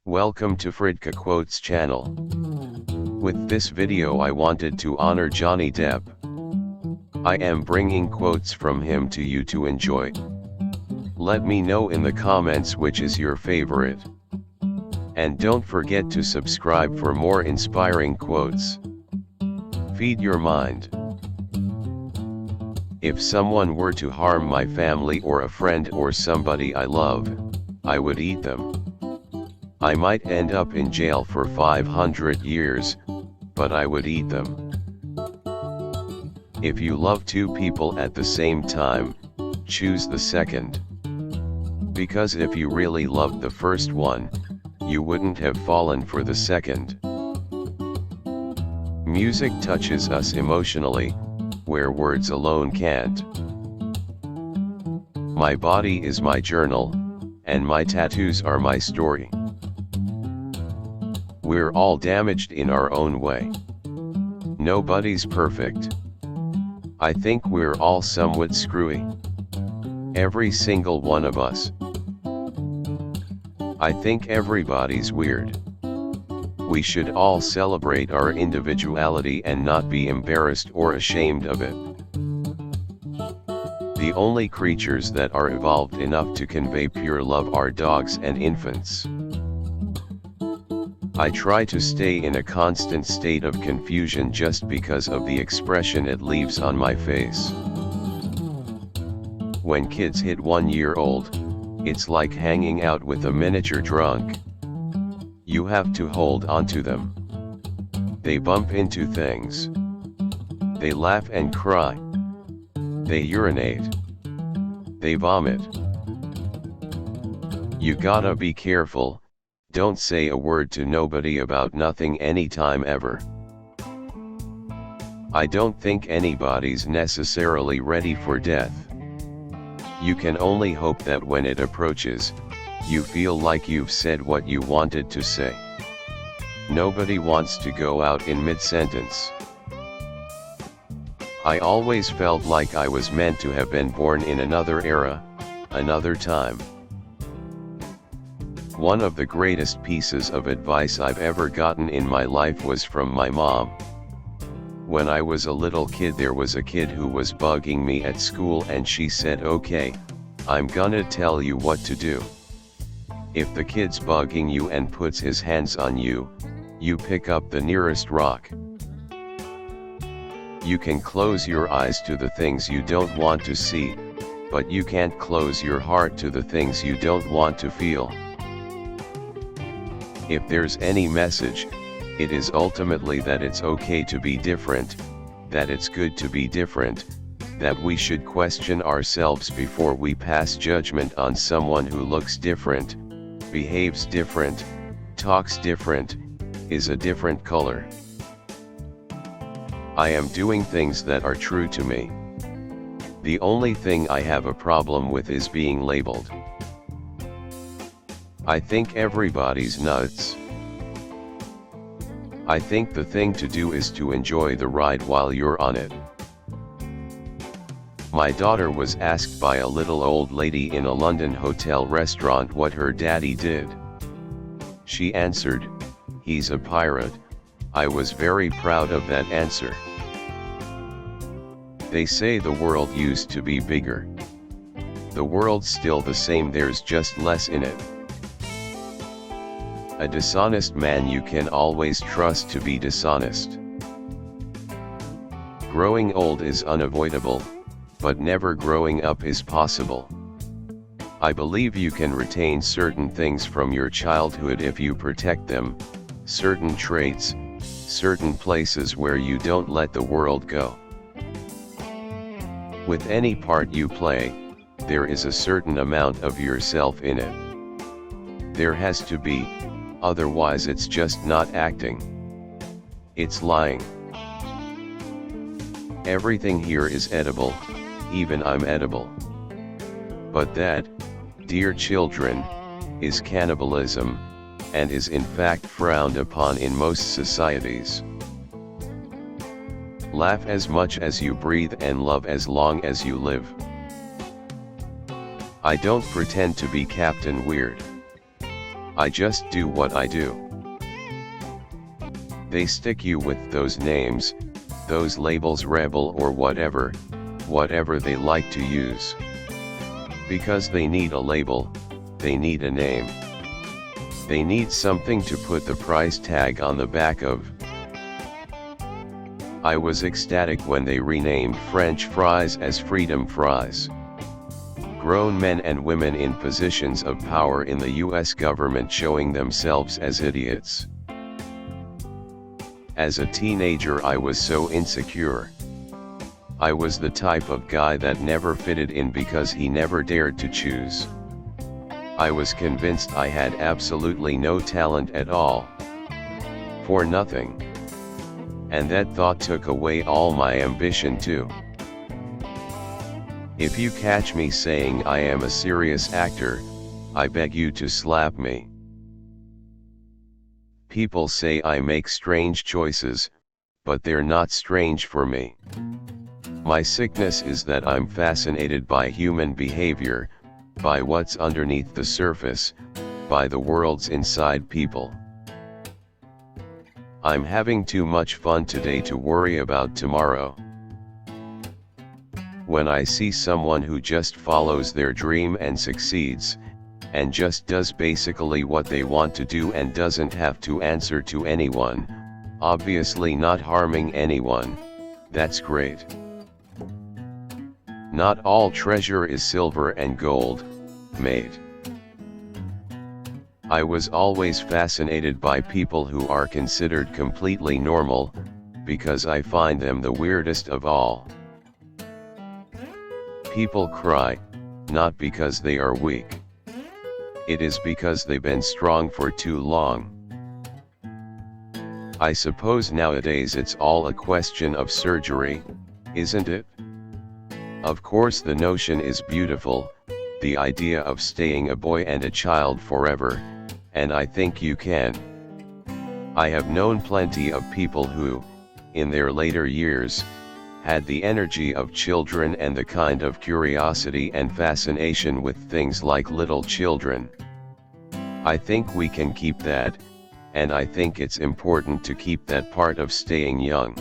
Welcome to Fridka Quotes channel. With this video I wanted to honor Johnny Depp. I am bringing quotes from him to you to enjoy. Let me know in the comments which is your favorite. And don't forget to subscribe for more inspiring quotes. Feed your mind. If someone were to harm my family or a friend or somebody I love, I would eat them. I might end up in jail for 500 years, but I would eat them. If you love two people at the same time, choose the second. Because if you really loved the first one, you wouldn't have fallen for the second. Music touches us emotionally, where words alone can't. My body is my journal, and my tattoos are my story. We're all damaged in our own way. Nobody's perfect. I think we're all somewhat screwy. Every single one of us. I think everybody's weird. We should all celebrate our individuality and not be embarrassed or ashamed of it. The only creatures that are evolved enough to convey pure love are dogs and infants. I try to stay in a constant state of confusion just because of the expression it leaves on my face. When kids hit 1 year old, it's like hanging out with a miniature drunk. You have to hold onto them. They bump into things. They laugh and cry. They urinate. They vomit. You gotta be careful. Don't say a word to nobody about nothing anytime ever. I don't think anybody's necessarily ready for death. You can only hope that when it approaches, you feel like you've said what you wanted to say. Nobody wants to go out in mid-sentence. I always felt like I was meant to have been born in another era, another time. One of the greatest pieces of advice I've ever gotten in my life was from my mom. When I was a little kid, there was a kid who was bugging me at school, and she said, "Okay, I'm gonna tell you what to do. If the kid's bugging you and puts his hands on you, you pick up the nearest rock. You can close your eyes to the things you don't want to see, but you can't close your heart to the things you don't want to feel." If there's any message, it is ultimately that it's okay to be different, that it's good to be different, that we should question ourselves before we pass judgment on someone who looks different, behaves different, talks different, is a different color. I am doing things that are true to me. The only thing I have a problem with is being labeled. I think everybody's nuts. I think the thing to do is to enjoy the ride while you're on it. My daughter was asked by a little old lady in a London hotel restaurant what her daddy did. She answered, "He's a pirate." I was very proud of that answer. They say the world used to be bigger. The world's still the same, there's just less in it. A dishonest man you can always trust to be dishonest. Growing old is unavoidable, but never growing up is possible. I believe you can retain certain things from your childhood if you protect them, certain traits, certain places where you don't let the world go. With any part you play, there is a certain amount of yourself in it. There has to be, otherwise it's just not acting. It's lying. Everything here is edible, even I'm edible. But that, dear children, is cannibalism, and is in fact frowned upon in most societies. Laugh as much as you breathe and love as long as you live. I don't pretend to be Captain Weird. I just do what I do. They stick you with those names, those labels, rebel or whatever they like to use. Because they need a label, they need a name. They need something to put the price tag on the back of. I was ecstatic when they renamed French fries as freedom fries. Grown men and women in positions of power in the US government showing themselves as idiots. As a teenager I was so insecure. I was the type of guy that never fitted in because he never dared to choose. I was convinced I had absolutely no talent at all. For nothing. And that thought took away all my ambition too. If you catch me saying I am a serious actor, I beg you to slap me. People say I make strange choices, but they're not strange for me. My sickness is that I'm fascinated by human behavior, by what's underneath the surface, by the world's inside people. I'm having too much fun today to worry about tomorrow. When I see someone who just follows their dream and succeeds, and just does basically what they want to do and doesn't have to answer to anyone, obviously not harming anyone, that's great. Not all treasure is silver and gold, mate. I was always fascinated by people who are considered completely normal, because I find them the weirdest of all. People cry, not because they are weak. It is because they've been strong for too long. I suppose nowadays it's all a question of surgery, isn't it? Of course the notion is beautiful, the idea of staying a boy and a child forever, and I think you can. I have known plenty of people who, in their later years, had the energy of children and the kind of curiosity and fascination with things like little children. I think we can keep that, and I think it's important to keep that part of staying young.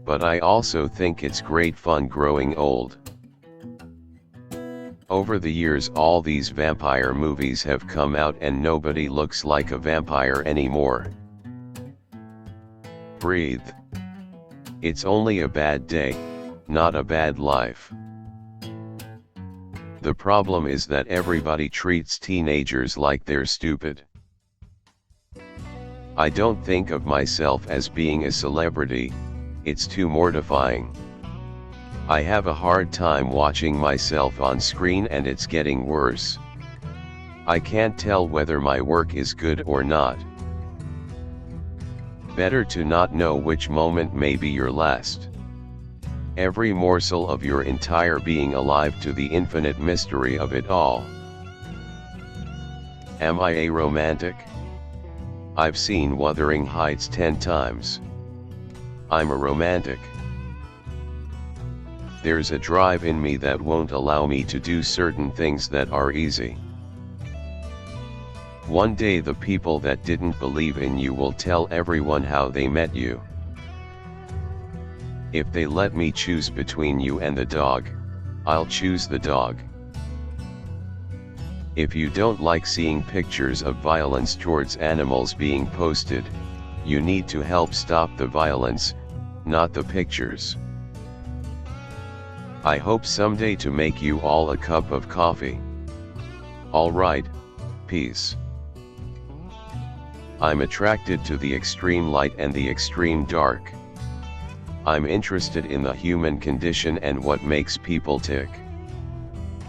But I also think it's great fun growing old. Over the years all these vampire movies have come out and nobody looks like a vampire anymore. Breathe. It's only a bad day, not a bad life. The problem is that everybody treats teenagers like they're stupid. I don't think of myself as being a celebrity, it's too mortifying. I have a hard time watching myself on screen and it's getting worse. I can't tell whether my work is good or not. Better to not know which moment may be your last. Every morsel of your entire being alive to the infinite mystery of it all. Am I a romantic? I've seen Wuthering Heights 10 times. I'm a romantic. There's a drive in me that won't allow me to do certain things that are easy. One day the people that didn't believe in you will tell everyone how they met you. If they let me choose between you and the dog, I'll choose the dog. If you don't like seeing pictures of violence towards animals being posted, you need to help stop the violence, not the pictures. I hope someday to make you all a cup of coffee. Alright, peace. I'm attracted to the extreme light and the extreme dark. I'm interested in the human condition and what makes people tick.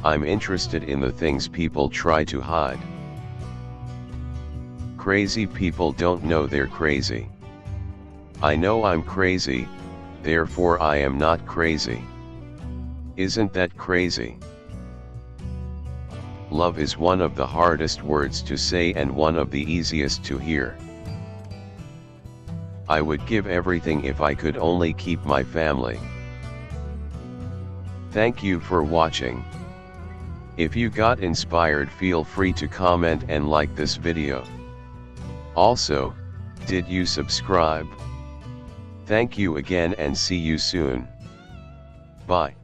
I'm interested in the things people try to hide. Crazy people don't know they're crazy. I know I'm crazy, therefore I am not crazy. Isn't that crazy? Love is one of the hardest words to say and one of the easiest to hear. I would give everything if I could only keep my family. Thank you for watching. If you got inspired, feel free to comment and like this video. Also, did you subscribe? Thank you again and see you soon. Bye.